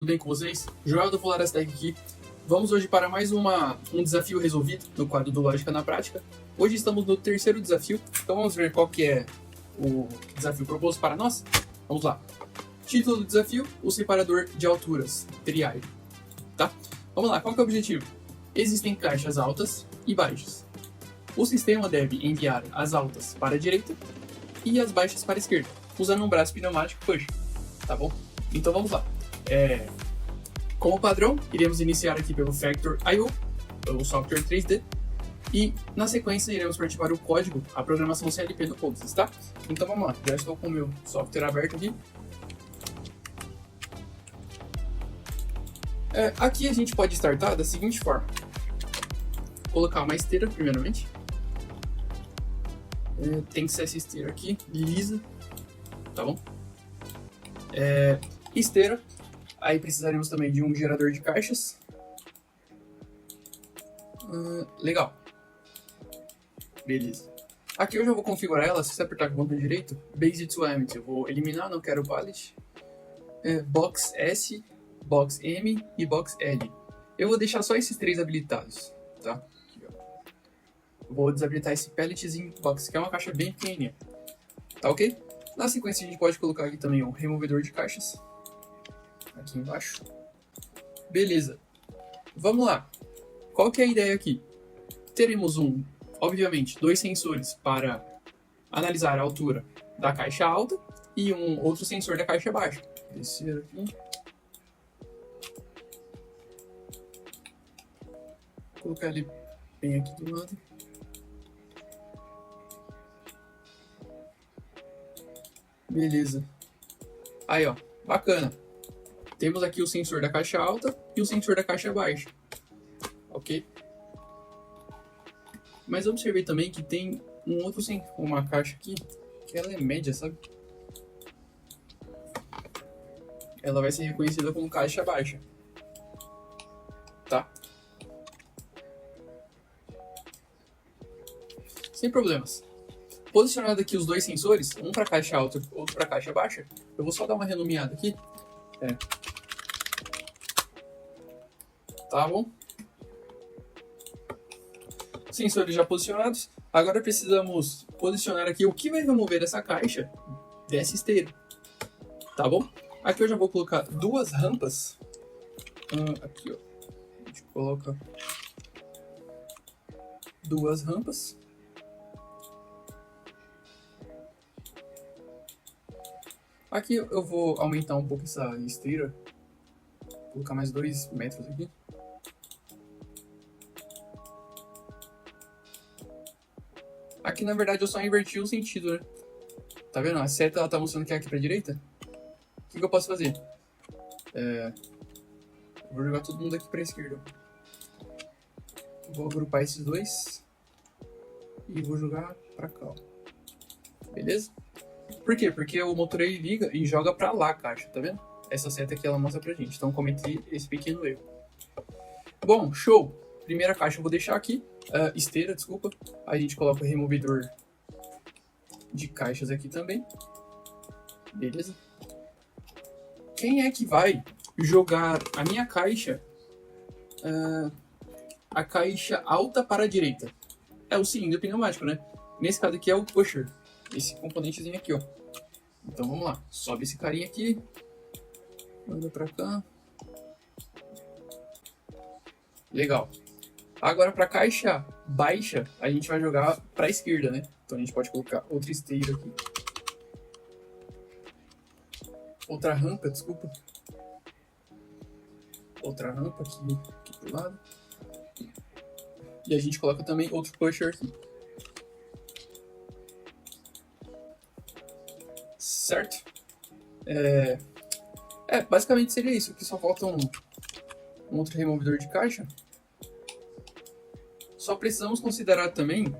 bem com vocês? Joel do Polarastec aqui. Vamos hoje para mais um desafio resolvido no quadro do Lógica na Prática. Hoje estamos no terceiro desafio, então vamos ver qual que é o desafio proposto para nós? Vamos lá. Título do desafio, o separador de alturas, triagem. Tá? Vamos lá, qual que é o objetivo? Existem caixas altas e baixas. O sistema deve enviar as altas para a direita e as baixas para a esquerda, usando um braço pneumático push. Tá bom? Então vamos lá. Como padrão, iremos iniciar aqui pelo Factor.io, pelo software 3D, e na sequência iremos partir para o código, a programação CLP no Codesys, tá? Então vamos lá, já estou com o meu software aberto aqui. Aqui a gente pode startar da seguinte forma: colocar uma esteira, primeiramente. Tem que ser essa esteira aqui, lisa, tá bom? Esteira. Aí precisaremos também de um gerador de caixas. Legal. Beleza. Aqui eu já vou configurar ela. Se você apertar com o botão direito, Base to Empty, eu vou eliminar, não quero pallet. Box S, Box M e Box L. Eu vou deixar só esses três habilitados, tá? Aqui, ó. Vou desabilitar esse palletzinho box, que é uma caixa bem pequenininha. Tá ok? Na sequência a gente pode colocar aqui também um removedor de caixas. Aqui embaixo. Beleza. Vamos lá. Qual que é a ideia aqui? Teremos obviamente, dois sensores para analisar a altura da caixa alta e um outro sensor da caixa baixa. Descer aqui. Vou colocar ele bem aqui do lado. Beleza. Aí, ó. Bacana. Temos aqui o sensor da caixa alta e o sensor da caixa baixa. Ok? Mas observei também que tem uma caixa aqui, que ela é média, sabe? Ela vai ser reconhecida como caixa baixa. Tá? Sem problemas. Posicionado aqui os dois sensores, um para caixa alta e outro para caixa baixa, eu vou só dar uma renomeada aqui. Tá bom? Sensores já posicionados. Agora precisamos posicionar aqui o que vai remover essa caixa dessa esteira. Tá bom? Aqui eu já vou colocar duas rampas. Aqui, ó. A gente coloca duas rampas. Aqui eu vou aumentar um pouco essa esteira. Vou colocar mais 2 metros aqui. Aqui, na verdade, eu só inverti o sentido, né? Tá vendo? A seta ela tá mostrando que é aqui pra direita. O que eu posso fazer? Vou jogar todo mundo aqui pra esquerda. Vou agrupar esses dois. E vou jogar pra cá, ó. Beleza? Por quê? Porque o motor ele liga e joga pra lá a caixa, tá vendo? Essa seta aqui ela mostra pra gente. Então cometi esse pequeno erro. Bom, show! Primeira caixa eu vou deixar aqui. Esteira, desculpa. A gente coloca o removedor de caixas aqui também. Beleza? Quem é que vai jogar a minha caixa, a caixa alta para a direita? É o cilindro pneumático, né? Nesse caso aqui é o pusher. Esse componentezinho aqui, ó. Então vamos lá. Sobe esse carinha aqui. Manda pra cá. Legal. Agora para a caixa baixa, a gente vai jogar para a esquerda, né? Então a gente pode colocar outra esteira aqui. Outra rampa, desculpa. Outra rampa aqui pro lado. E a gente coloca também outro pusher aqui. Certo? Basicamente seria isso. Aqui só falta um outro removedor de caixa. Só precisamos considerar também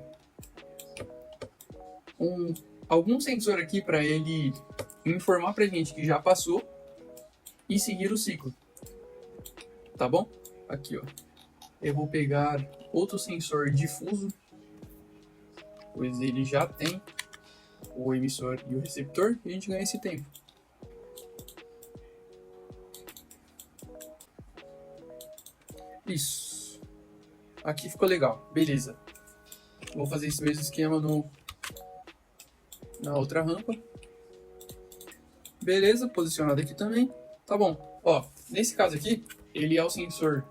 algum sensor aqui para ele informar pra gente que já passou e seguir o ciclo. Tá bom? Aqui, ó. Eu vou pegar outro sensor difuso, pois ele já tem o emissor e o receptor, e a gente ganha esse tempo. Isso. Aqui ficou legal. Beleza. Vou fazer esse mesmo esquema na outra rampa. Beleza, posicionado aqui também. Tá bom. Ó, nesse caso aqui, ele é o sensor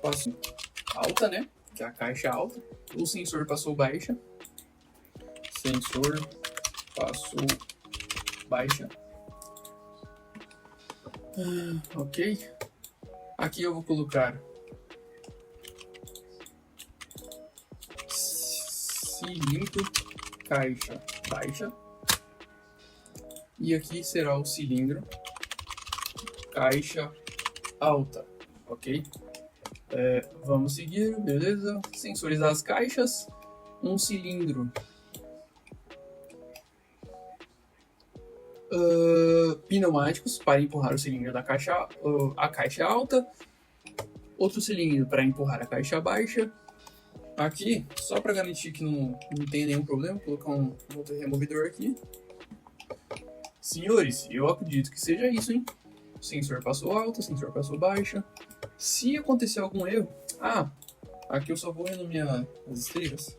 passou alta, né? Que é a caixa alta. O sensor passou baixa. Sensor passou baixa. Ok. Aqui eu vou colocar cilindro caixa baixa. E aqui será o cilindro caixa alta. Ok? Vamos seguir, beleza? Sensores das caixas. Um cilindro pneumáticos para empurrar o cilindro da caixa, a caixa alta. Outro cilindro para empurrar a caixa baixa. Aqui, só para garantir que não tem nenhum problema, vou colocar um outro removedor aqui. Senhores, eu acredito que seja isso, hein? O sensor passou alta, o sensor passou baixa. Se acontecer algum erro... aqui eu só vou renomear as esteiras.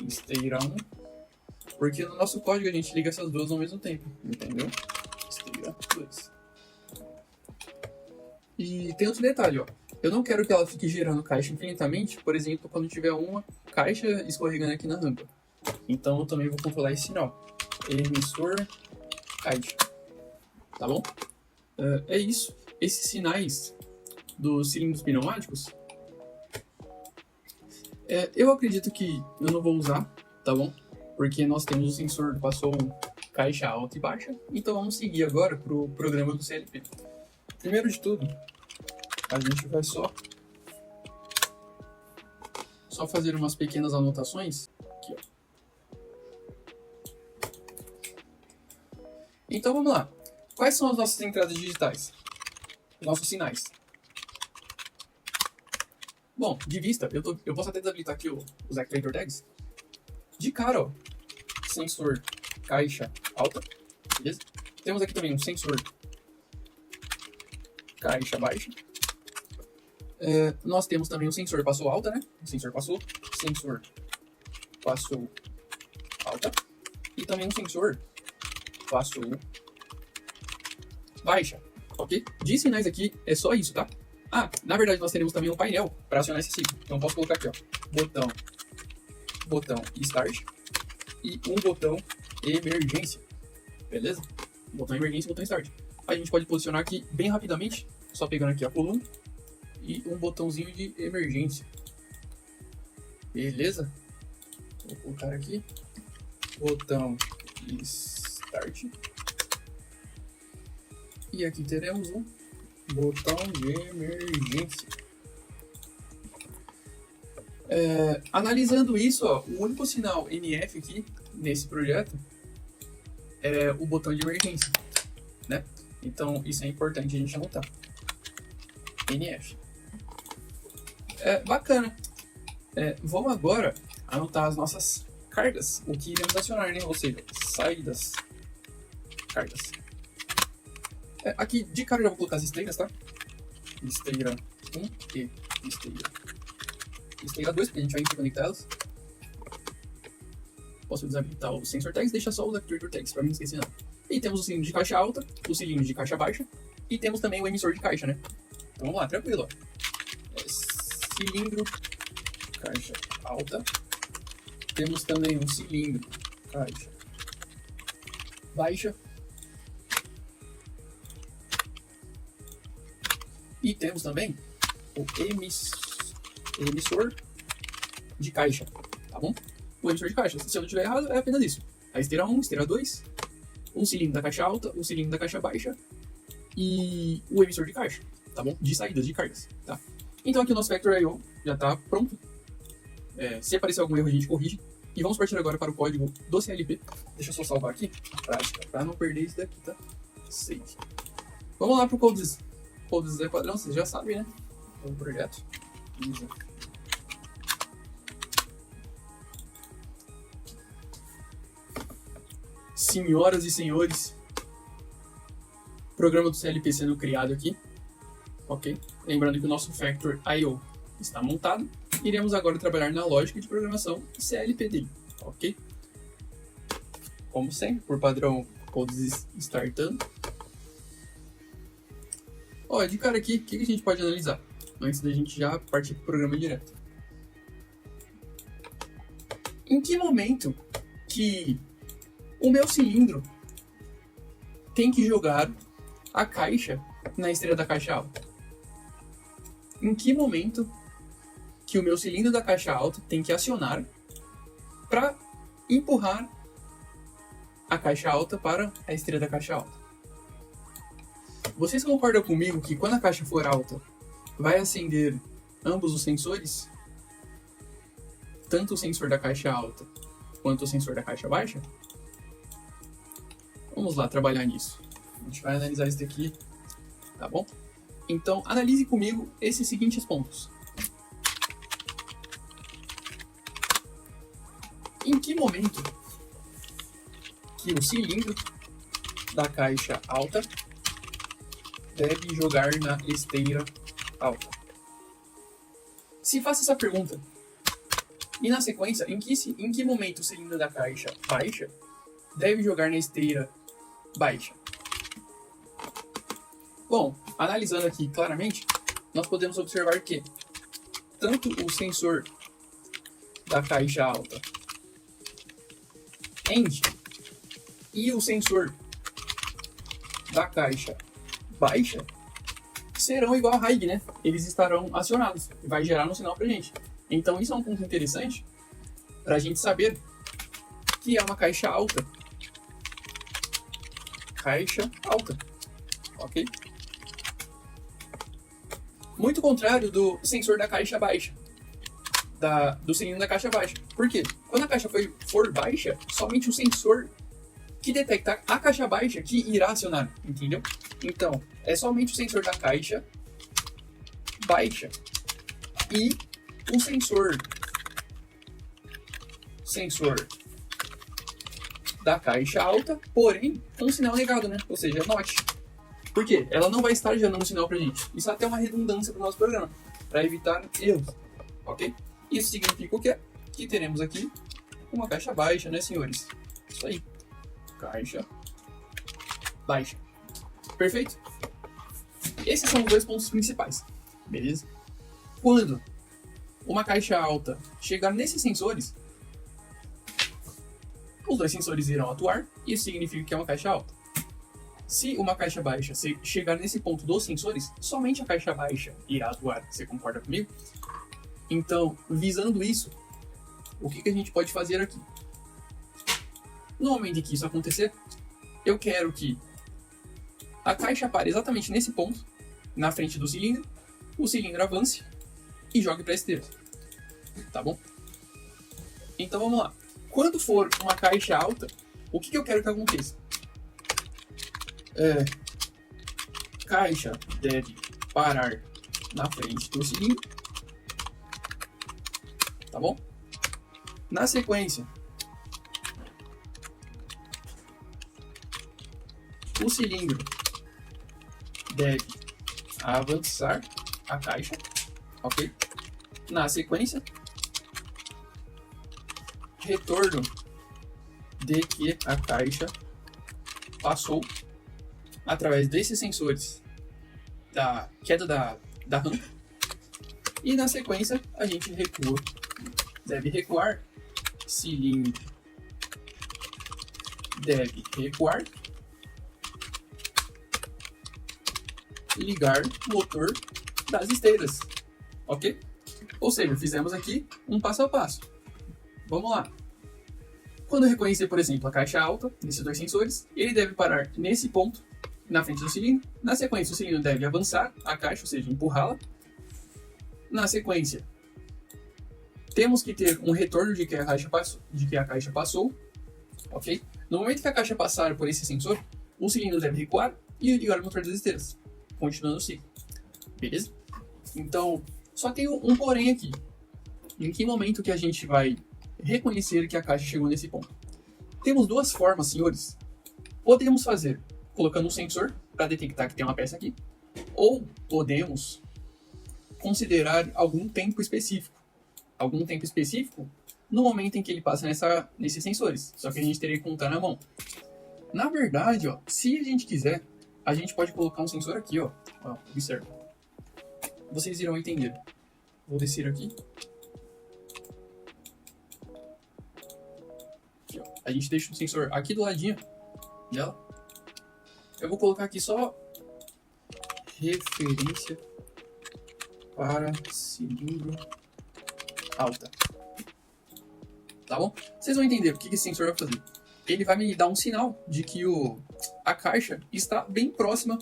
Esteira 1. Porque no nosso código a gente liga essas duas ao mesmo tempo, entendeu? Esteira 2. E tem outro detalhe, ó. Eu não quero que ela fique girando caixa infinitamente, por exemplo, quando tiver uma caixa escorregando aqui na rampa. Então eu também vou controlar esse sinal. Emissor caixa. Tá bom? É isso. Esses sinais dos cilindros pneumáticos, eu acredito que eu não vou usar, tá bom? Porque nós temos o sensor do passou caixa alta e baixa. Então vamos seguir agora para o programa do CLP. Primeiro de tudo, a gente vai só fazer umas pequenas anotações. Aqui, ó. Então vamos lá. Quais são as nossas entradas digitais? Nossos sinais. Bom, de vista, eu posso até desabilitar aqui os Actuator Tags. De cara, ó, sensor caixa alta, beleza? Temos aqui também um sensor caixa baixa. Nós temos também o sensor passou alta, né? Sensor passou alta. E também um sensor passou baixa, ok? De sinais aqui é só isso, tá? Na verdade nós teremos também um painel para acionar esse ciclo. Então posso colocar aqui, ó, botão start e um botão emergência, beleza? Botão emergência e botão start. A gente pode posicionar aqui bem rapidamente, só pegando aqui a coluna e um botãozinho de emergência, beleza? Vou colocar aqui botão start e aqui teremos um botão de emergência. Analisando isso, ó, o único sinal NF aqui nesse projeto é o botão de emergência, né? Então isso é importante a gente anotar. NF. Bacana. Vamos agora anotar as nossas cargas, o que iremos acionar, né? Ou seja, saídas, cargas. Aqui de cara eu já vou colocar as esteiras, tá? Esteira 1 e esteira 2, porque a gente vai interconectar elas. Posso desabilitar o sensor tags, deixa só os actuator tags para mim não esquecer nada. E temos o cilindro de caixa alta, o cilindro de caixa baixa e temos também o emissor de caixa, né? Então vamos lá, tranquilo, ó. Cilindro caixa alta. Temos também um cilindro caixa baixa. E temos também o emissor de caixa, tá bom? O emissor de caixa, se eu não estiver errado, é apenas isso. A esteira 1, esteira 2, um cilindro da caixa alta, um cilindro da caixa baixa e o emissor de caixa, tá bom? De saídas de cargas, tá? Então aqui o nosso Vector.io já está pronto. Se aparecer algum erro a gente corrige. E vamos partir agora para o código do CLP. Deixa eu só salvar aqui, prática, para não perder isso daqui, tá? Save. Vamos lá para o Codes Zé Quadrão, vocês já sabem, né? O projeto. Senhoras e senhores, programa do CLP sendo criado aqui. ok? Lembrando que o nosso Factor I/O está montado. Iremos agora trabalhar na lógica de programação CLPDI, ok? Como sempre, por padrão, codes startando. Ó, de cara aqui, o que a gente pode analisar? Antes da gente já partir para o programa direto. Em que momento que o meu cilindro tem que jogar a caixa na esteira da caixa alta? Em que momento que o meu cilindro da caixa alta tem que acionar para empurrar a caixa alta para a esteira da caixa alta? Vocês concordam comigo que quando a caixa for alta, vai acender ambos os sensores? Tanto o sensor da caixa alta quanto o sensor da caixa baixa? Vamos lá trabalhar nisso. A gente vai analisar isso daqui, tá bom? Então, analise comigo esses seguintes pontos. Em que momento que o cilindro da caixa alta deve jogar na esteira alta? Se faça essa pergunta, e na sequência, em que momento o cilindro da caixa baixa deve jogar na esteira baixa? Bom, analisando aqui claramente, nós podemos observar que tanto o sensor da caixa alta end e o sensor da caixa baixa serão igual a RAID, né? Eles estarão acionados e vai gerar um sinal pra gente. Então isso é um ponto interessante para a gente saber que é uma caixa alta. Caixa alta, ok? Muito contrário do sensor da caixa baixa, do cilindro da caixa baixa. Por quê? Quando a caixa for baixa, somente o sensor que detecta a caixa baixa que irá acionar, entendeu? Então, é somente o sensor da caixa baixa e o sensor da caixa alta, porém com um sinal negado, né? Ou seja, not. Por quê? Ela não vai estar gerando um sinal pra gente. Isso é até uma redundância para o nosso programa, para evitar erros, ok? Isso significa o quê? Que teremos aqui uma caixa baixa, né, senhores? Isso aí. Caixa baixa. Perfeito? Esses são os dois pontos principais, beleza? Quando uma caixa alta chegar nesses sensores, os dois sensores irão atuar, e isso significa que é uma caixa alta. Se uma caixa baixa chegar nesse ponto dos sensores, somente a caixa baixa irá atuar. Você concorda comigo? Então, visando isso, o que a gente pode fazer aqui? No momento em que isso acontecer, eu quero que a caixa pare exatamente nesse ponto, na frente do cilindro, o cilindro avance e jogue para a esteira. Tá bom? Então vamos lá. Quando for uma caixa alta, o que eu quero que aconteça? Caixa deve parar na frente do cilindro. Tá bom? Na sequência, o cilindro deve avançar a caixa, ok? Na sequência, retorno de que a caixa passou através desses sensores da queda da rampa, e na sequência a gente deve recuar, cilindro deve recuar, ligar motor das esteiras, ok? Ou seja, fizemos aqui um passo a passo. Vamos lá. Quando eu reconhecer, por exemplo, a caixa alta, nesses dois sensores, ele deve parar nesse ponto, na frente do cilindro. Na sequência, o cilindro deve avançar a caixa, ou seja, empurrá-la. Na sequência, temos que ter um retorno de que a caixa passou, ok? No momento que a caixa passar por esse sensor, o cilindro deve recuar e ligar o motor das esteiras, continuando o ciclo. Beleza? Então, só tem um porém aqui. Em que momento que a gente vai reconhecer que a caixa chegou nesse ponto? Temos duas formas, senhores. Podemos fazer colocando um sensor para detectar que tem uma peça aqui, Ou podemos considerar algum tempo específico. Algum tempo específico no momento em que ele passa nesses sensores. Só que a gente teria que contar na mão. Na verdade, ó, se a gente quiser, a gente pode colocar um sensor aqui, ó. Ó, observa. Vocês irão entender. Vou descer aqui. Aqui, ó. A gente deixa o sensor aqui do ladinho dela. Eu vou colocar aqui só referência para cilindro alta. Tá bom? Vocês vão entender o que esse sensor vai fazer. Ele vai me dar um sinal de que a caixa está bem próxima.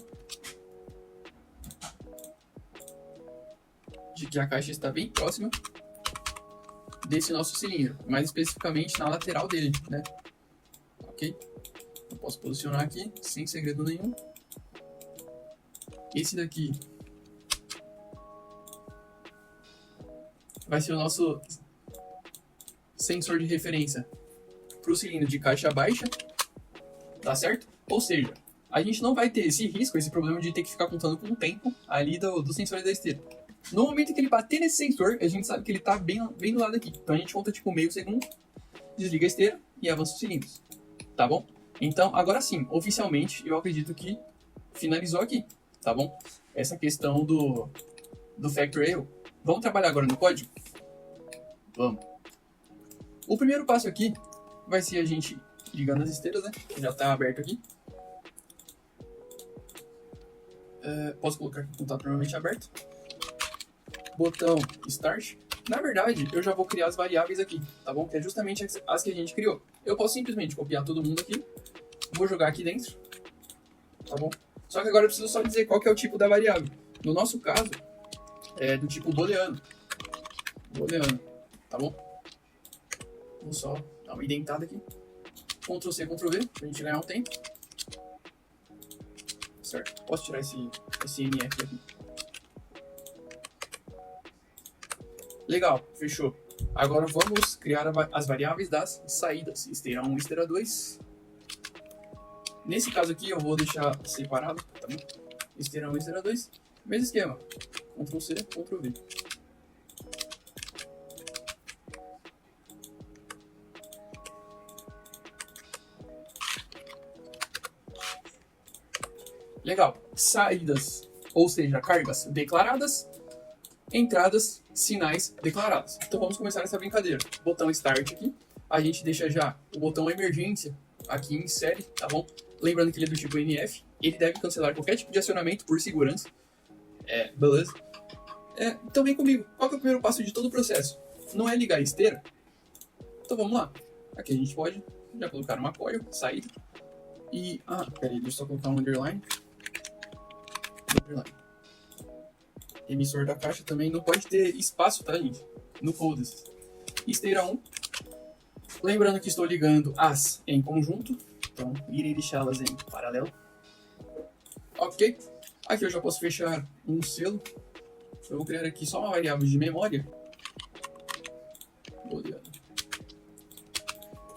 Desse nosso cilindro. Mais especificamente na lateral dele, né? Ok? Eu posso posicionar aqui, sem segredo nenhum. Esse daqui vai ser o nosso sensor de referência para o cilindro de caixa baixa, tá certo? Ou seja, a gente não vai ter esse risco, esse problema de ter que ficar contando com o tempo ali do sensor da esteira. No momento que ele bater nesse sensor, a gente sabe que ele está bem do lado aqui. Então a gente conta tipo meio segundo, desliga a esteira e avança os cilindros, tá bom? Então agora sim, oficialmente eu acredito que finalizou aqui, tá bom? Essa questão do Factory Error. Vamos trabalhar agora no código? Vamos. O primeiro passo aqui vai ser a gente ligando as esteiras, né? Que já está aberto aqui. Posso colocar aqui o contato normalmente aberto. Botão Start. Na verdade, eu já vou criar as variáveis aqui, tá bom? Que é justamente as que a gente criou. Eu posso simplesmente copiar todo mundo aqui. Vou jogar aqui dentro. Tá bom? Só que agora eu preciso só dizer qual que é o tipo da variável. No nosso caso, é do tipo booleano. Booleano, tá bom? Vou só dar uma indentada aqui. Ctrl C, Ctrl V, pra gente ganhar um tempo. Certo? Posso tirar esse NF aqui. Legal, fechou. Agora vamos criar as variáveis das saídas. Esteira 1 e esteira 2. Nesse caso aqui eu vou deixar separado, tá bom? Esteira 1 e esteira 2. Mesmo esquema. Ctrl C, Ctrl V. Legal. Saídas, ou seja, cargas declaradas. Entradas, sinais declarados. Então vamos começar essa brincadeira. Botão Start aqui. A gente deixa já o botão Emergência aqui em série, tá bom? Lembrando que ele é do tipo NF. Ele deve cancelar qualquer tipo de acionamento por segurança. Beleza. Então vem comigo. Qual que é o primeiro passo de todo o processo? Não é ligar a esteira? Então vamos lá. Aqui a gente pode já colocar uma coil, saída. E... peraí, deixa eu só colocar um underline. Emissor da caixa também não pode ter espaço, tá, gente? No foda-se. Esteira 1. Lembrando que estou ligando as em conjunto. Então, irei deixá-las em paralelo. Ok. Aqui eu já posso fechar um selo. Eu vou criar aqui só uma variável de memória.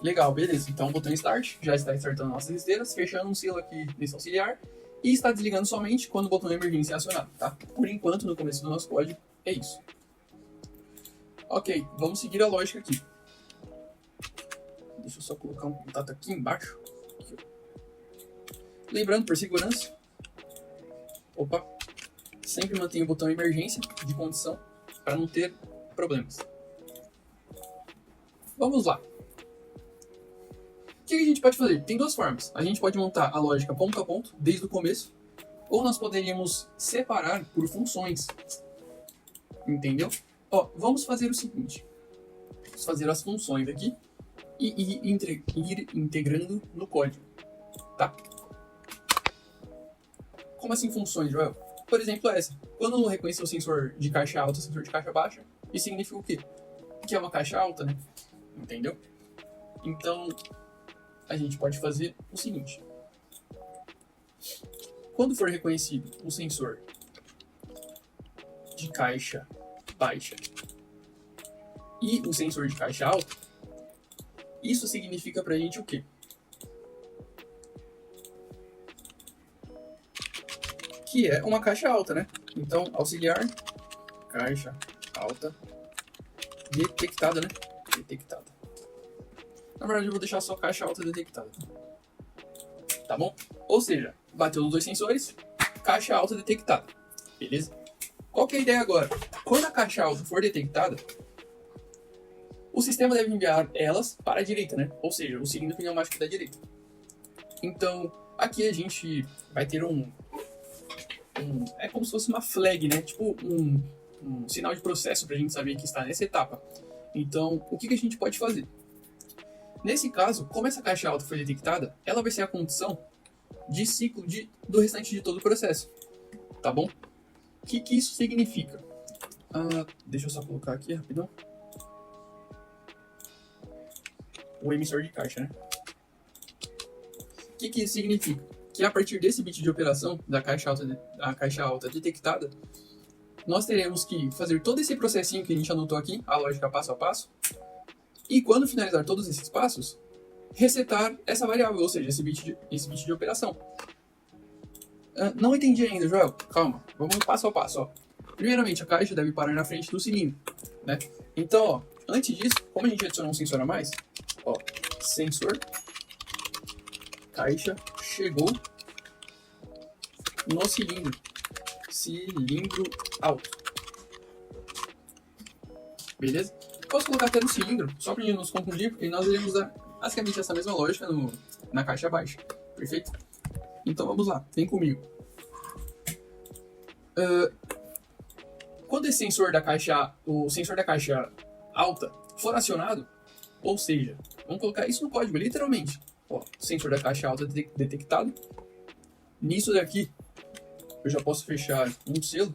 Legal, beleza. Então, botão Start. Já está startando nossas esteiras. Fechando um selo aqui nesse auxiliar. E está desligando somente quando o botão de emergência é acionado, tá? Por enquanto, no começo do nosso código, é isso. Ok, vamos seguir a lógica aqui. Deixa eu só colocar um contato aqui embaixo. Aqui, lembrando, por segurança, sempre mantenha o botão emergência de condição para não ter problemas. Vamos lá. O que a gente pode fazer? Tem duas formas. A gente pode montar a lógica ponto a ponto, desde o começo, ou nós poderíamos separar por funções. Entendeu? Vamos fazer o seguinte. Vamos fazer as funções aqui e ir integrando no código. Tá? Como assim funções, Joel? Por exemplo, essa. Quando eu reconhecer o sensor de caixa alta e o sensor de caixa baixa, isso significa o quê? Que é uma caixa alta, né? Entendeu? Então, a gente pode fazer o seguinte. Quando for reconhecido o sensor de caixa baixa e o sensor de caixa alta, isso significa pra gente o quê? que é uma caixa alta, né? Então, auxiliar, caixa alta, detectada, né? Detectada. Na verdade, eu vou deixar só caixa alta detectada. Tá bom? Ou seja, bateu nos dois sensores, caixa alta detectada. Beleza? Qual que é a ideia agora? Quando a caixa alta for detectada, o sistema deve enviar elas para a direita, né? Ou seja, o cilindro pneumático da direita. Então, aqui a gente vai ter é como se fosse uma flag, né? Tipo um sinal de processo para a gente saber que está nessa etapa. Então, o que a gente pode fazer? Nesse caso, como essa caixa alta foi detectada, ela vai ser a condição de ciclo do restante de todo o processo. Tá bom? O que isso significa? Deixa eu só colocar aqui rapidão. O emissor de caixa, né? O que isso significa? Que a partir desse bit de operação da caixa alta detectada, nós teremos que fazer todo esse processinho que a gente anotou aqui, a lógica passo a passo, e quando finalizar todos esses passos, resetar essa variável, ou seja, esse bit de operação. Não entendi ainda, Joel. Calma, vamos passo a passo. Ó. Primeiramente, a caixa deve parar na frente do cilindro, né? Então, ó, antes disso, como a gente adicionou um sensor a mais, ó, sensor, caixa, chegou no cilindro alto. Beleza? Posso colocar até no cilindro, só para a gente não se confundir, porque nós iremos usar basicamente essa mesma lógica na caixa baixa. Perfeito? Então vamos lá, vem comigo. Quando esse o sensor da caixa alta for acionado, ou seja, vamos colocar isso no código, literalmente. Ó, sensor da caixa alta detectado. Nisso daqui, eu já posso fechar um selo,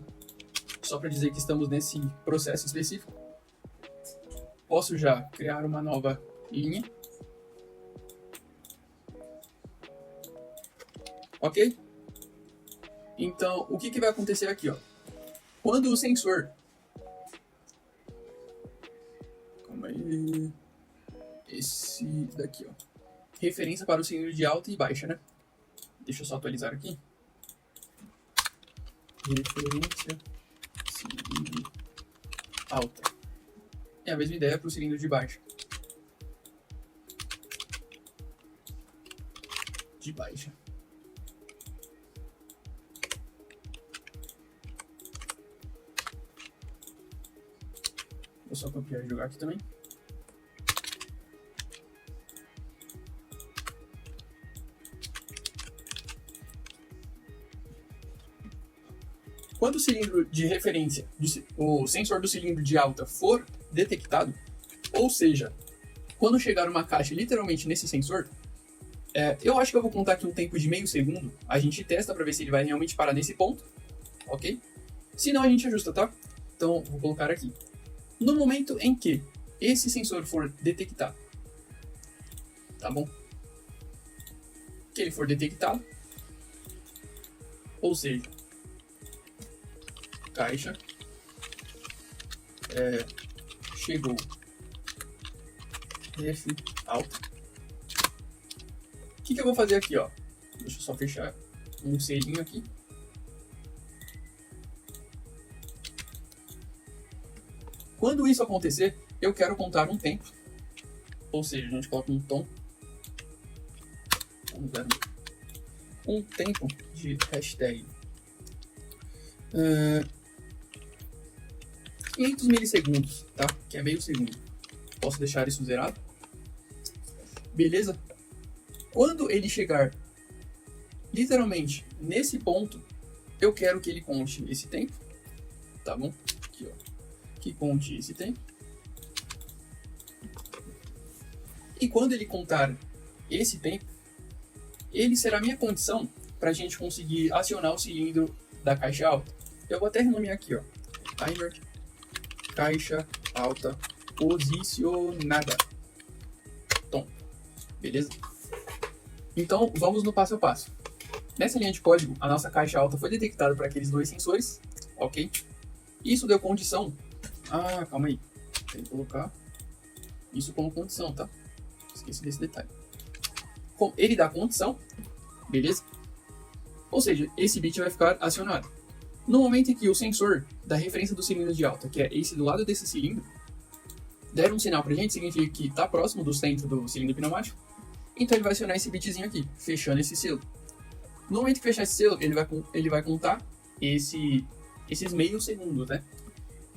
só para dizer que estamos nesse processo específico. Posso já criar uma nova linha. Ok? Então, o que vai acontecer aqui, ó? Quando o sensor... Calma aí... Esse daqui, ó. Referência para o cilindro de alta e baixa, né? Deixa eu só atualizar aqui. Referência... Cilindro... Alta. É a mesma ideia para o cilindro de baixa. De baixa. Vou só copiar e jogar aqui também. Quando o cilindro de referência, o sensor do cilindro de alta for detectado, ou seja, quando chegar uma caixa literalmente nesse sensor, eu acho que eu vou contar aqui um tempo de meio segundo, a gente testa para ver se ele vai realmente parar nesse ponto, ok? Se não, a gente ajusta, tá? Então, vou colocar aqui. No momento em que esse sensor for detectado, tá bom? Que ele for detectado, ou seja, caixa chegou F alta. O que eu vou fazer aqui, ó? Deixa eu só fechar um selinho aqui. Quando isso acontecer, eu quero contar um tempo. Ou seja, a gente coloca um tom. Um tempo de hashtag 500 milissegundos, tá? Que é meio segundo. Posso deixar isso zerado. Beleza? Quando ele chegar literalmente nesse ponto, eu quero que ele conte esse tempo. Tá bom? Aqui, ó. Que conte esse tempo. E quando ele contar esse tempo, ele será a minha condição para a gente conseguir acionar o cilindro da caixa alta. Eu vou até renomear aqui, ó. Timer caixa alta posicionada. Tom. Beleza? Então, vamos no passo a passo. Nessa linha de código, a nossa caixa alta foi detectada por aqueles dois sensores, ok? Isso deu condição... calma aí. Tem que colocar isso como condição, tá? Esqueci desse detalhe. Ele dá condição, beleza? Ou seja, esse bit vai ficar acionado. No momento em que o sensor da referência do cilindro de alta, que é esse do lado desse cilindro, der um sinal pra gente, significa que está próximo do centro do cilindro pneumático, então ele vai acionar esse bitzinho aqui, fechando esse selo. No momento que fechar esse selo, ele vai contar esses meio segundos, né?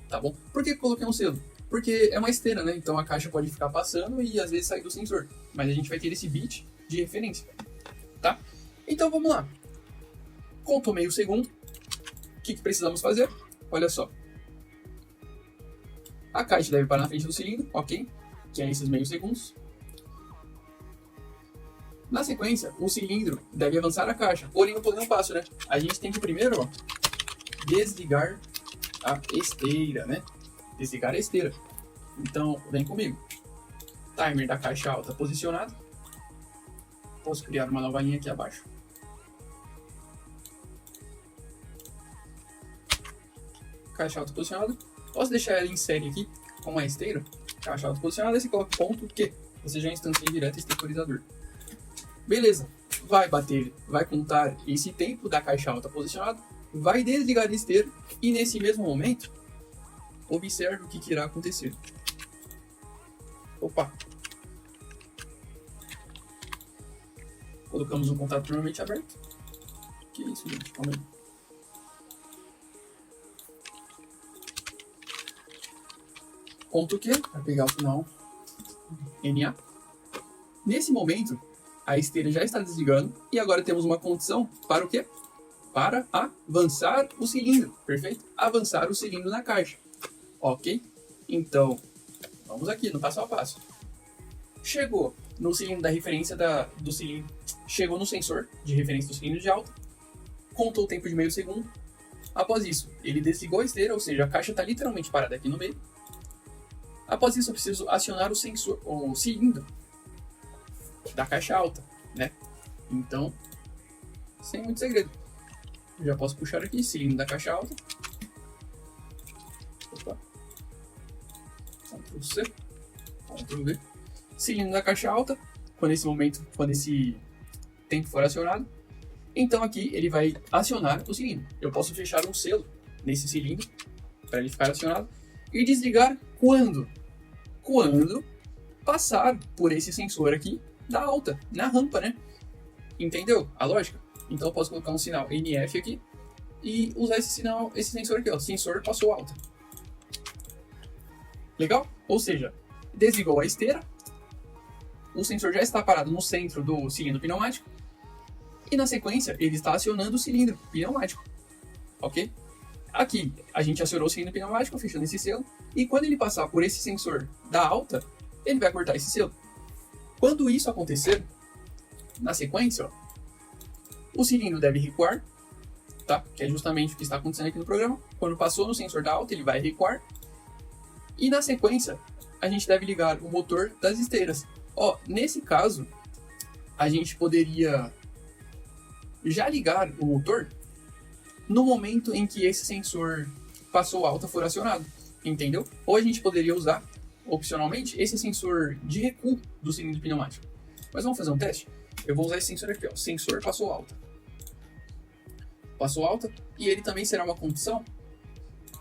Tá bom? Por que eu coloquei um selo? Porque é uma esteira, né? Então a caixa pode ficar passando e às vezes sair do sensor. Mas a gente vai ter esse bit de referência, tá? Então vamos lá. Contou meio segundo. O que precisamos fazer? Olha só. A caixa deve parar na frente do cilindro, ok? Que é esses meio segundos. Na sequência, o cilindro deve avançar a caixa. Porém, eu pulei um passo, né? A gente tem que primeiro, ó, desligar a esteira, né? Desligar a esteira. Então, vem comigo. Timer da caixa alta posicionado. Posso criar uma nova linha aqui abaixo. Caixa alta posicionada. Posso deixar ela em série aqui, com a esteira. Caixa alta posicionada, e você coloca ponto Q. Você já instancia direto esse temporizador. Beleza. Vai bater, vai contar esse tempo da caixa alta posicionada. Vai desligar a esteira. E nesse mesmo momento, observe o que irá acontecer. Opa! Colocamos um contato normalmente aberto. Que isso, gente? Calma aí. Ponto Q, para pegar o final NA. Nesse momento, a esteira já está desligando e agora temos uma condição para o quê? Para avançar o cilindro, perfeito? Avançar o cilindro na caixa, ok? Então, vamos aqui no passo a passo. Chegou no cilindro da referência do cilindro, chegou no sensor de referência do cilindro de alta, contou o tempo de meio segundo. Após isso, ele desligou a esteira, ou seja, a caixa está literalmente parada aqui no meio. Após isso, eu preciso acionar o cilindro da caixa alta, né? Então, sem muito segredo. Eu já posso puxar aqui, cilindro da caixa alta. Opa. Ctrl C, Ctrl V. Cilindro da caixa alta, quando esse tempo for acionado. Então aqui ele vai acionar o cilindro. Eu posso fechar um selo nesse cilindro para ele ficar acionado e desligar quando? Quando passar por esse sensor aqui da alta, na rampa, né? Entendeu a lógica? Então eu posso colocar um sinal NF aqui e usar esse sensor aqui, ó, sensor passou alta. Legal? Ou seja, desligou a esteira, o sensor já está parado no centro do cilindro pneumático e na sequência ele está acionando o cilindro pneumático, ok? Aqui a gente acionou o cilindro pneumático, fechando esse selo, e quando ele passar por esse sensor da alta, ele vai cortar esse selo. Quando isso acontecer, na sequência, ó, o cilindro deve recuar, tá? Que é justamente o que está acontecendo aqui no programa. Quando passou no sensor da alta, ele vai recuar. E na sequência, a gente deve ligar o motor das esteiras. Ó, nesse caso, a gente poderia já ligar o motor no momento em que esse sensor passou alta for acionado, entendeu? Ou a gente poderia usar, opcionalmente, esse sensor de recuo do cilindro pneumático. Mas vamos fazer um teste? Eu vou usar esse sensor aqui, ó, sensor passou alta. Passou alta, e ele também será uma condição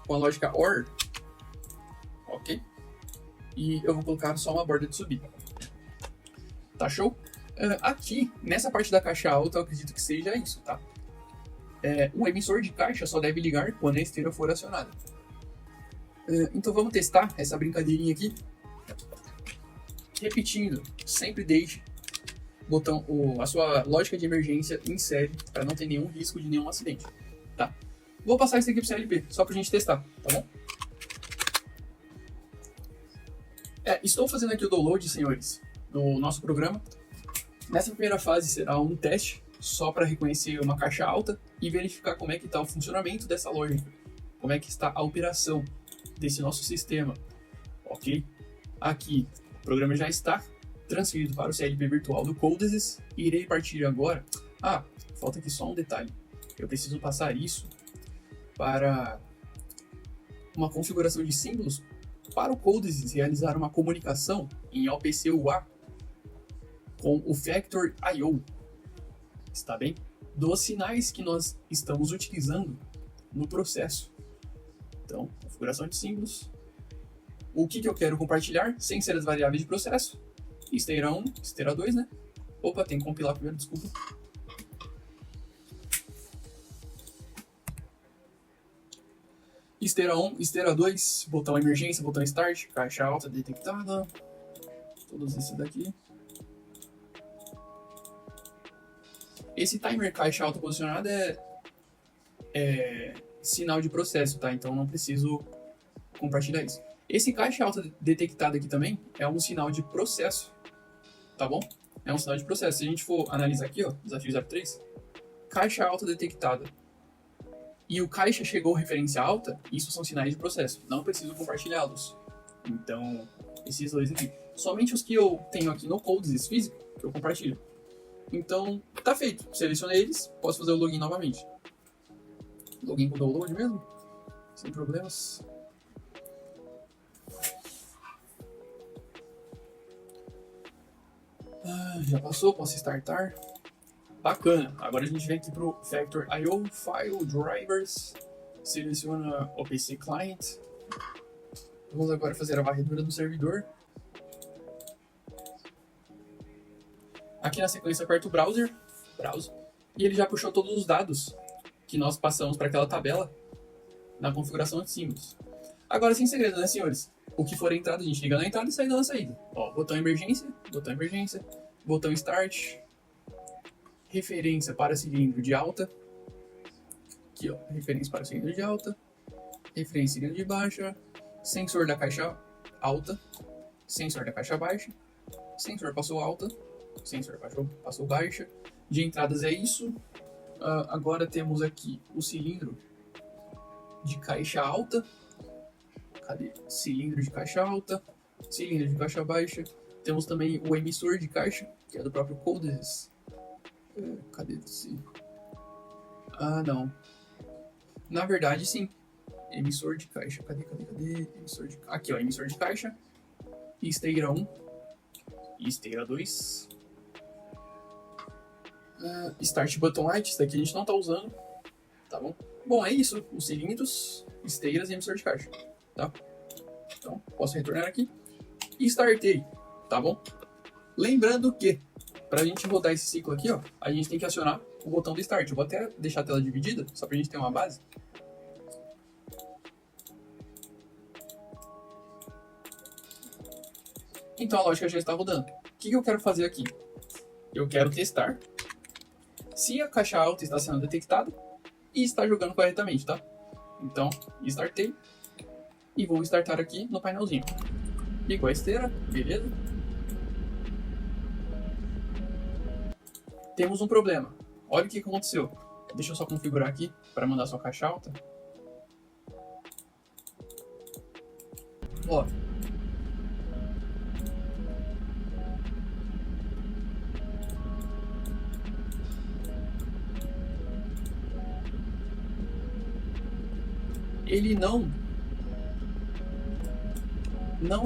com a lógica OR, ok? E eu vou colocar só uma borda de subida. Tá show? Aqui, nessa parte da caixa alta, eu acredito que seja isso, tá? O emissor de caixa só deve ligar quando a esteira for acionada. Então vamos testar essa brincadeirinha aqui. Repetindo, sempre deixe a sua lógica de emergência em série para não ter nenhum risco de nenhum acidente, tá? Vou passar isso aqui pro CLP, só pra gente testar, tá bom? Estou fazendo aqui o download, senhores, do nosso programa. Nessa primeira fase será um teste, só para reconhecer uma caixa alta e verificar como é que está o funcionamento dessa lógica, como é que está a operação desse nosso sistema, ok? Aqui, o programa já está transferido para o CLP virtual do Codesys e irei partir agora. Falta aqui só um detalhe. Eu preciso passar isso para uma configuração de símbolos para o Codesys realizar uma comunicação em OPC UA com o Factor.io. Está bem? dos sinais que nós estamos utilizando no processo. Então, configuração de símbolos. O que eu quero compartilhar sem ser as variáveis de processo. Esteira 1, esteira 2, né? Opa, tem que compilar primeiro, desculpa. Esteira 1, esteira 2, botão emergência, botão start, caixa alta detectada. Todos esses daqui. Esse timer caixa alta posicionada é sinal de processo, tá? Então não preciso compartilhar isso. Esse caixa alta detectada aqui também é um sinal de processo, tá bom? É um sinal de processo. Se a gente for analisar aqui, ó, desafio 03, caixa alta detectada e o caixa chegou referência alta, isso são sinais de processo. Não preciso compartilhá-los. Então, esses dois aqui. Somente os que eu tenho aqui no Codes físico, que eu compartilho. Então, tá feito. Selecionei eles, posso fazer o login novamente. Login com download mesmo, sem problemas. Já passou, posso startar. Bacana. Agora a gente vem aqui pro Factor.io, File, Drivers, seleciona o PC Client. Vamos agora fazer a varredura do servidor. Aqui na sequência aperto o Browse, e ele já puxou todos os dados que nós passamos para aquela tabela na configuração de símbolos. Agora, sem segredo, né, senhores? O que for entrada, a gente liga na entrada e saída na saída. Ó, botão emergência, botão start, referência para cilindro de alta. Aqui, ó, referência para cilindro de alta, referência cilindro de baixa, sensor da caixa alta, sensor da caixa baixa, sensor passou alta, sensor passou baixa. De entradas é isso. Agora temos aqui o cilindro de caixa alta. Cadê? Cilindro de caixa alta, cilindro de caixa baixa. Temos também o emissor de caixa, que é do próprio Codes. Cadê esse? Não. Na verdade, sim. Emissor de caixa. Cadê? Aqui, ó. Emissor de caixa. Esteira 1. Esteira 2. Start Button Light. Isso daqui a gente não tá usando. Tá bom? Bom, é isso. Os cilindros, esteiras e emissor de caixa. Tá? Então, posso retornar aqui. E startei. Tá bom? Lembrando que, pra gente rodar esse ciclo aqui, ó, a gente tem que acionar o botão do Start. Eu vou até deixar a tela dividida, só pra gente ter uma base. Então a lógica já está rodando. O que eu quero fazer aqui? Eu quero testar se a caixa alta está sendo detectada e está jogando corretamente, tá? Então, startei e vou startar aqui no painelzinho. Ligou a esteira, beleza? Temos um problema. Olha o que aconteceu. Deixa eu só configurar aqui para mandar sua caixa alta. Ó. Ele não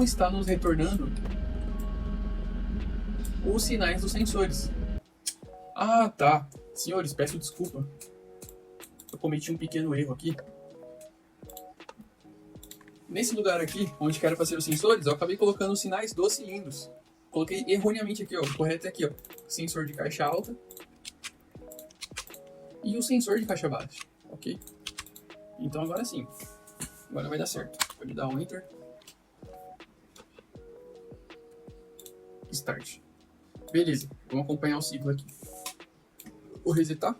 está nos retornando os sinais dos sensores. Ah, tá. Senhores, peço desculpa. Eu cometi um pequeno erro aqui. Nesse lugar aqui, onde quero fazer os sensores, eu acabei colocando os sinais dos cilindros. Coloquei erroneamente aqui, ó. O correto é aqui, ó. Sensor de caixa alta. E o sensor de caixa baixa. Ok? Então agora sim. Agora vai dar certo. Pode dar um Enter. Start. Beleza. Vamos acompanhar o ciclo aqui. Vou resetar.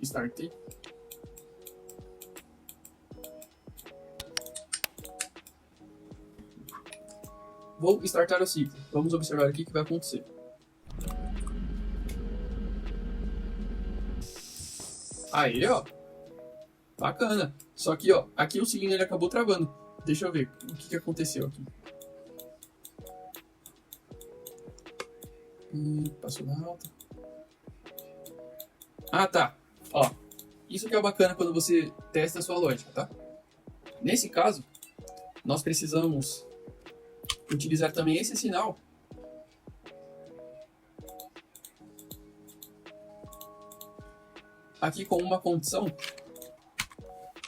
Startei. Vou startar o ciclo. Vamos observar aqui o que vai acontecer. Aí, ó. Bacana. Só que, ó, aqui o cilindro ele acabou travando. Deixa eu ver o que aconteceu aqui. Passou na alta. Ah, tá. Ó, isso que é bacana quando você testa a sua lógica, tá? Nesse caso, nós precisamos utilizar também esse sinal aqui com uma condição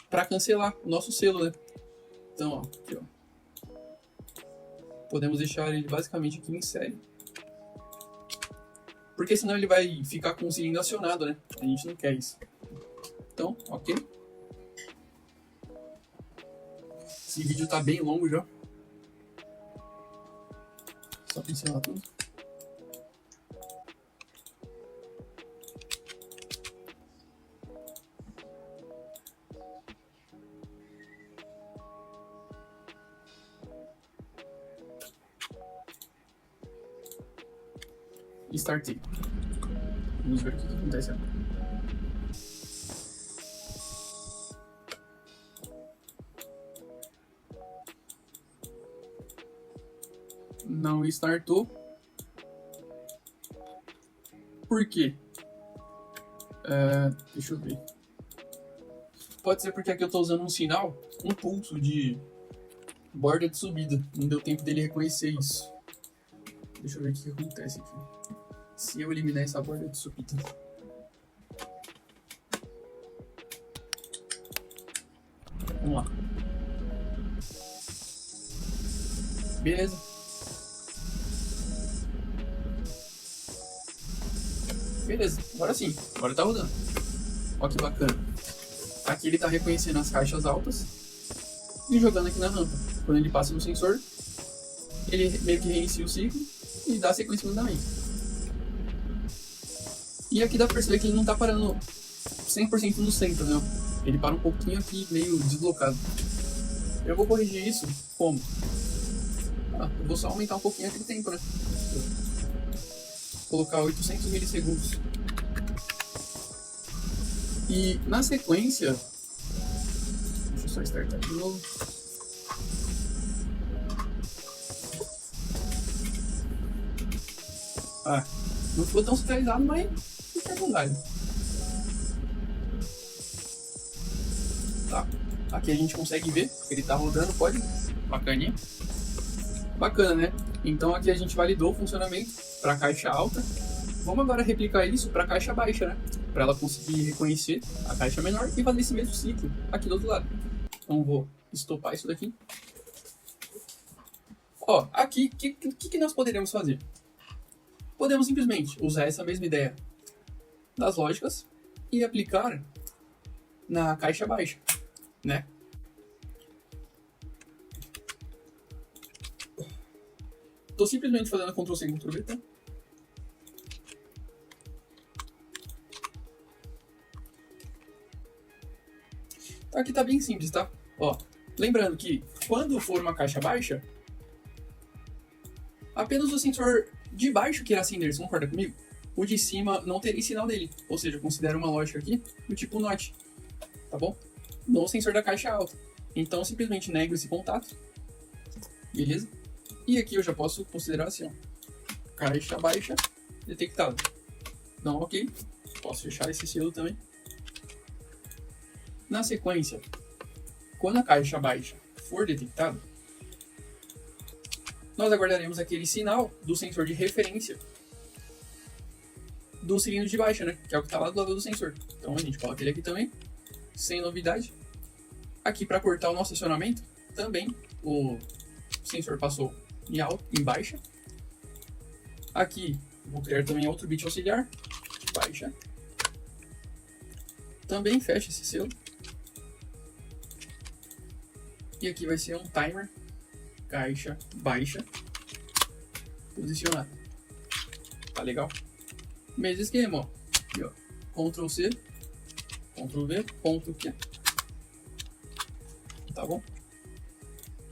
para cancelar o nosso selo, né? Então, ó, aqui, ó. Podemos deixar ele basicamente aqui em série. Porque senão ele vai ficar com o cilindro acionado, né? A gente não quer isso. Então, ok. Esse vídeo tá bem longo já. Só pincelar tudo. E startei. Vamos ver o que acontece agora. Não startou. Por quê? Deixa eu ver. Pode ser porque aqui eu estou usando um sinal, um pulso de borda de subida. Não deu tempo dele reconhecer isso. Deixa eu ver o que acontece aqui. Se eu eliminar essa borda de subida. Vamos lá. Beleza. Beleza, agora sim. Agora tá rodando. Ó que bacana. Aqui ele tá reconhecendo as caixas altas e jogando aqui na rampa. Quando ele passa no sensor, ele meio que reinicia o ciclo e dá sequência de andamento. E aqui dá pra perceber que ele não tá parando 100% no centro, né? Ele para um pouquinho aqui, meio deslocado. Eu vou corrigir isso como? Eu vou só aumentar um pouquinho aquele tempo, né? Vou colocar 800 milissegundos. E na sequência... Deixa eu só startar de novo. Não ficou tão centralizado, mas fica com galho. Tá. Aqui a gente consegue ver que ele tá rodando, pode? Bacaninha. Bacana, né? Então aqui a gente validou o funcionamento para caixa alta. Vamos agora replicar isso para caixa baixa, né? Para ela conseguir reconhecer a caixa menor e fazer esse mesmo ciclo aqui do outro lado. Então vou estopar isso daqui. Ó, aqui, o que nós poderíamos fazer? Podemos simplesmente usar essa mesma ideia das lógicas e aplicar na caixa baixa, né? Estou simplesmente fazendo Ctrl+C, Ctrl+V, tá? Aqui tá bem simples, tá? Ó, lembrando que quando for uma caixa baixa, apenas o sensor de baixo que irá acender, você concorda comigo? O de cima não teria sinal dele, ou seja, eu considero uma lógica aqui do tipo NOT, tá bom? No sensor da caixa alta. Então, simplesmente nego esse contato, beleza? E aqui eu já posso considerar assim, ó, caixa baixa detectado. Então, ok, posso fechar esse selo também. Na sequência, quando a caixa baixa for detectada, nós aguardaremos aquele sinal do sensor de referência do cilindro de baixa, né? Que é o que está lá do lado do sensor. Então a gente coloca ele aqui também, sem novidade. Aqui para cortar o nosso acionamento, também o sensor passou em alta, em baixa. Aqui vou criar também outro bit auxiliar, baixa. Também fecha esse selo. E aqui vai ser um timer, caixa baixa, posicionado. Tá legal? Mesmo esquema, ó. Aqui, ó. Ctrl+C, Ctrl+V, ponto aqui. Tá bom?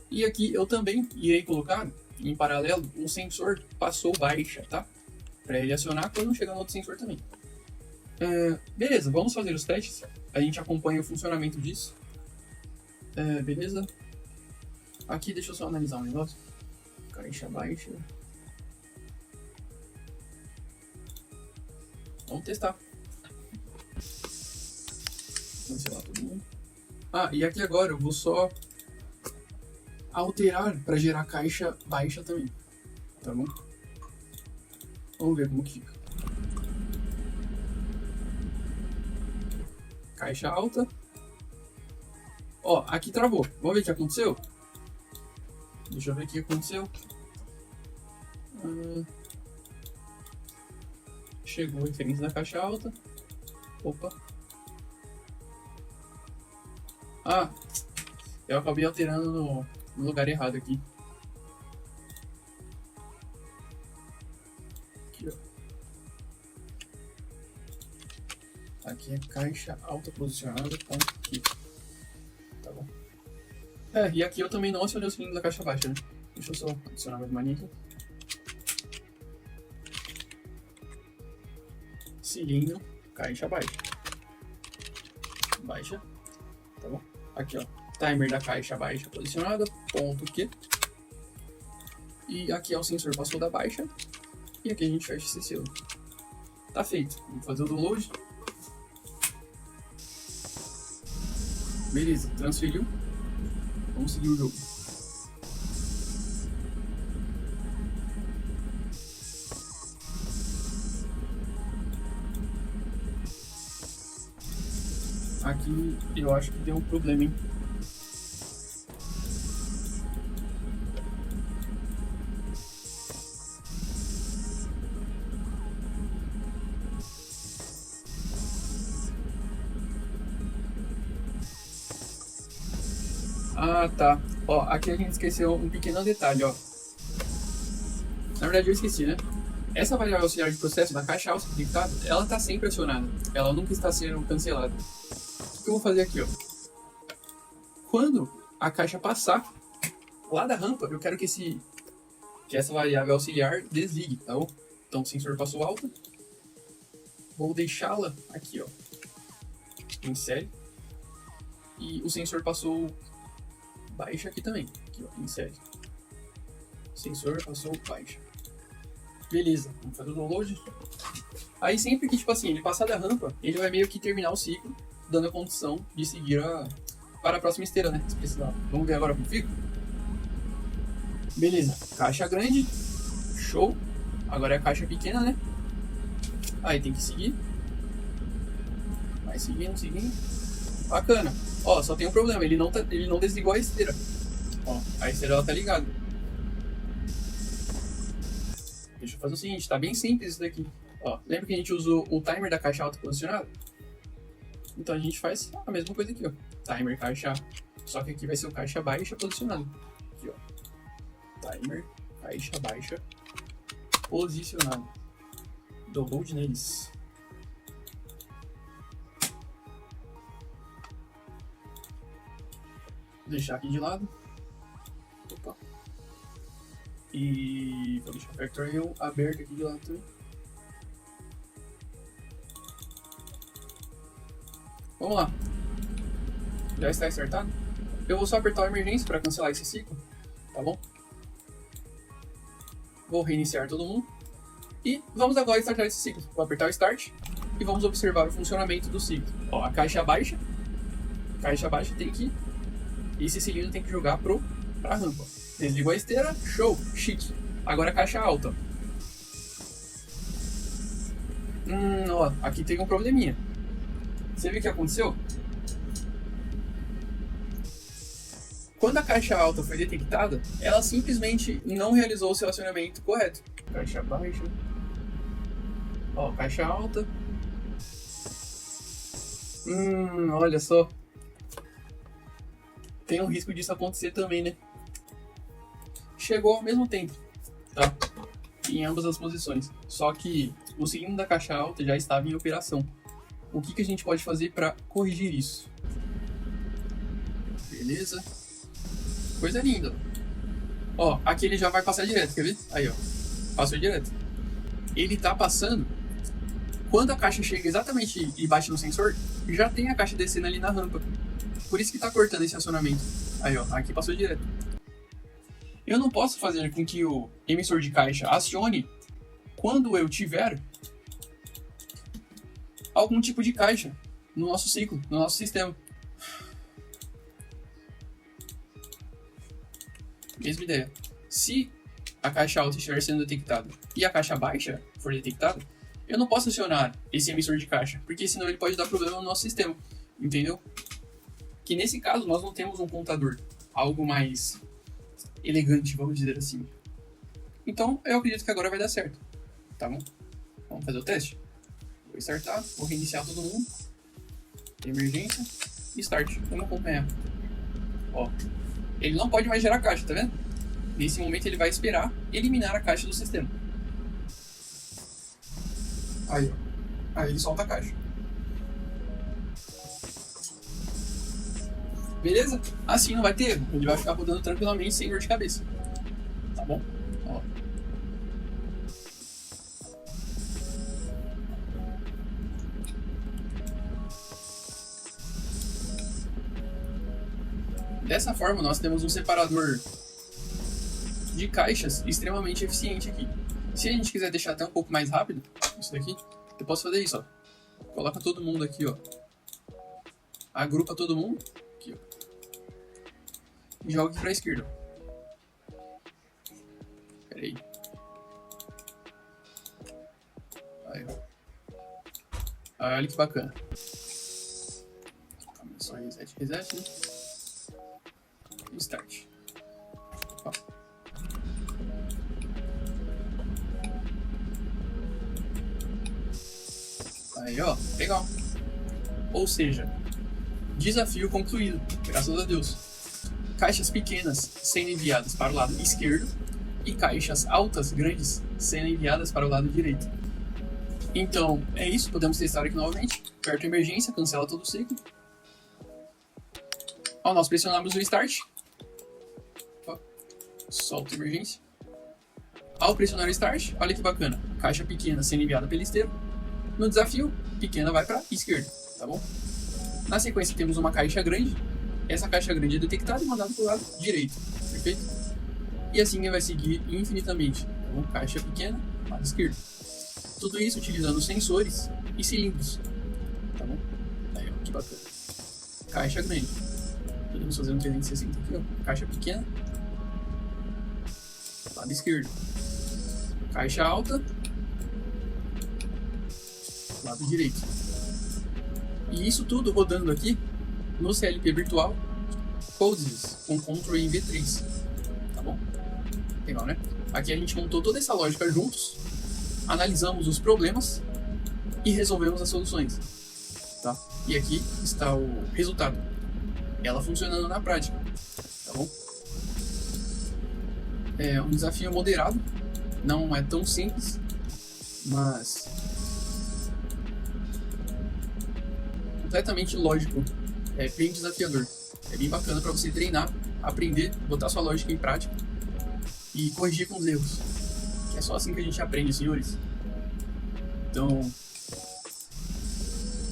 E aqui eu também irei colocar em paralelo um sensor passou baixa, tá? Para ele acionar quando chegar no outro sensor também. Beleza, vamos fazer os testes. A gente acompanha o funcionamento disso. Beleza? Aqui deixa eu só analisar um negócio. Caixa baixa. Vamos testar. Cancelar todo mundo. E aqui agora eu vou só alterar para gerar caixa baixa também. Tá bom? Vamos ver como que fica. caixa alta. Ó, aqui travou. Vamos ver o que aconteceu? Deixa eu ver o que aconteceu. Chegou a referência da caixa alta. Opa. Ah, eu acabei alterando no lugar errado aqui. Aqui, ó. Aqui é caixa alta posicionada com aqui. Tá bom. E aqui eu também não acionei o cilindro da caixa baixa, né? Deixa eu só adicionar mais uma linha. Cilindro, caixa baixa. Baixa. Tá bom? Aqui, ó. Timer da caixa baixa posicionada. Ponto Q. E aqui é o sensor passou da baixa. E aqui a gente fecha esse selo. Tá feito. Vamos fazer o download. Beleza, transferiu. Vamos seguir o jogo. Aqui eu acho que deu um problema, hein? Ah, tá. Ó, aqui a gente esqueceu um pequeno detalhe, ó. Na verdade eu esqueci, né? Essa variável auxiliar de processo da caixa alta detectada, ela está sempre acionada. Ela nunca está sendo cancelada. O que eu vou fazer aqui, ó? Quando a caixa passar lá da rampa, eu quero que essa variável auxiliar desligue, tá bom? Então o sensor passou alta. Vou deixá-la aqui, ó, em série. E o sensor passou baixa aqui também, aqui, ó, em série. Sensor passou baixa. Beleza, vamos fazer o download. Aí sempre que, tipo assim, ele passar da rampa, ele vai meio que terminar o ciclo, dando a condição de seguir para a próxima esteira, né? Se precisar. Vamos ver agora como fica. Beleza, caixa grande, show. Agora é a caixa pequena, né? Aí tem que seguir. Vai seguindo, seguindo. Bacana. Ó, só tem um problema, ele não desligou a esteira. Ó, a esteira ela tá ligada. Deixa eu fazer o seguinte, tá bem simples isso daqui. Ó, lembra que a gente usou o timer da caixa alta posicionada? Então a gente faz a mesma coisa aqui, ó. Timer caixa, só que aqui vai ser o caixa baixa posicionado. Aqui, ó. Timer caixa baixa posicionado. Download neles. Vou deixar aqui de lado. Opa. E vou deixar o Factorio aberto aqui de lado também. Vamos lá. Já está acertado? Eu vou só apertar a emergência para cancelar esse ciclo, tá bom? Vou reiniciar todo mundo. E vamos agora startar esse ciclo. Vou apertar o Start e vamos observar o funcionamento do ciclo. Ó, a caixa baixa tem que... Esse cilindro tem que jogar pra rampa. Desligou a esteira, show, chique. Agora a caixa alta. Ó, aqui tem um probleminha. Você viu o que aconteceu? Quando a caixa alta foi detectada, ela simplesmente não realizou o seu acionamento correto. Caixa baixa. Ó, caixa alta. Olha só. Tem um risco disso acontecer também, né? Chegou ao mesmo tempo, tá? Em ambas as posições. Só que o cilindro da caixa alta já estava em operação. O que a gente pode fazer para corrigir isso? Beleza. Coisa linda. Ó, aqui ele já vai passar direto, quer ver? Aí, ó. Passou direto. Ele tá passando. Quando a caixa chega exatamente e bate no sensor, já tem a caixa descendo ali na rampa. Por isso que tá cortando esse acionamento. Aí, ó. Aqui passou direto. Eu não posso fazer com que o emissor de caixa acione quando eu tiver algum tipo de caixa no nosso ciclo, no nosso sistema. Mesma ideia. Se a caixa alta estiver sendo detectada e a caixa baixa for detectada, eu não posso acionar esse emissor de caixa, porque senão ele pode dar problema no nosso sistema. Entendeu? Que nesse caso nós não temos um contador, algo mais elegante, vamos dizer assim. Então eu acredito que agora vai dar certo, tá bom? Vamos fazer o teste? Vou startar, vou reiniciar todo mundo. Emergência, start, vamos acompanhar. Ó, ele não pode mais gerar caixa, tá vendo? Nesse momento ele vai esperar eliminar a caixa do sistema. Aí, ó. Aí ele solta a caixa. Beleza? Assim não vai ter erro. Ele vai ficar rodando tranquilamente sem dor de cabeça. Tá bom? Ó. Dessa forma, nós temos um separador de caixas extremamente eficiente aqui. Se a gente quiser deixar até um pouco mais rápido, isso daqui, eu posso fazer isso, ó. Coloca todo mundo aqui, ó. Agrupa todo mundo. Aqui, ó. E joga aqui pra esquerda. Pera aí. Aí, ó. Aí, olha que bacana. Só reset, né? Start. Ó. Aí, ó, legal. Ou seja, desafio concluído, graças a Deus. Caixas pequenas sendo enviadas para o lado esquerdo e caixas altas, grandes, sendo enviadas para o lado direito. Então, é isso, podemos testar aqui novamente. Aperta emergência, cancela todo o ciclo. Ao nós pressionarmos o Start, solta a emergência. Ao pressionar o Start, olha que bacana, caixa pequena sendo enviada pela esteira. No desafio, pequena vai para a esquerda, tá bom? Na sequência temos uma caixa grande. Essa caixa grande é detectada e mandada para o lado direito, perfeito? E assim vai seguir infinitamente, tá bom? Caixa pequena, lado esquerdo. Tudo isso utilizando sensores e cilindros, tá bom? Aí, ó, que bacana. Caixa grande. Podemos fazer um 360 aqui, ó. Caixa pequena, lado esquerdo. Caixa alta, lado direito. E isso tudo rodando aqui no CLP virtual Codes com Ctrl e V3, tá bom? Legal, né? Aqui a gente montou toda essa lógica juntos, analisamos os problemas e resolvemos as soluções, tá? E aqui está o resultado, ela funcionando na prática, tá bom? É um desafio moderado, não é tão simples, mas completamente lógico, é bem desafiador, é bem bacana para você treinar, aprender, botar sua lógica em prática e corrigir com os erros, que é só assim que a gente aprende, senhores. Então,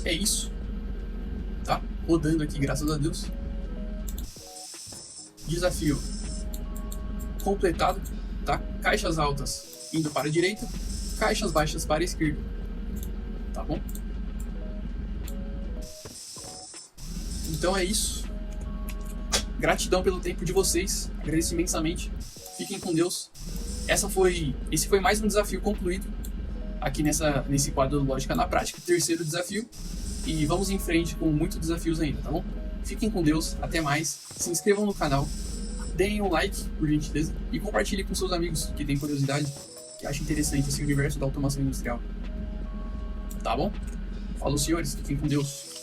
é isso, tá? Rodando aqui, graças a Deus. Desafio completado, tá? Caixas altas indo para a direita, caixas baixas para a esquerda, tá bom? Então é isso. Gratidão pelo tempo de vocês. Agradeço imensamente. Fiquem com Deus. Esse foi mais um desafio concluído aqui nesse quadro do Lógica na Prática. Terceiro desafio. E vamos em frente com muitos desafios ainda, tá bom? Fiquem com Deus. Até mais. Se inscrevam no canal. Deem um like, por gentileza. E compartilhem com seus amigos que têm curiosidade, que acham interessante esse universo da automação industrial. Tá bom? Falou, senhores. Fiquem com Deus.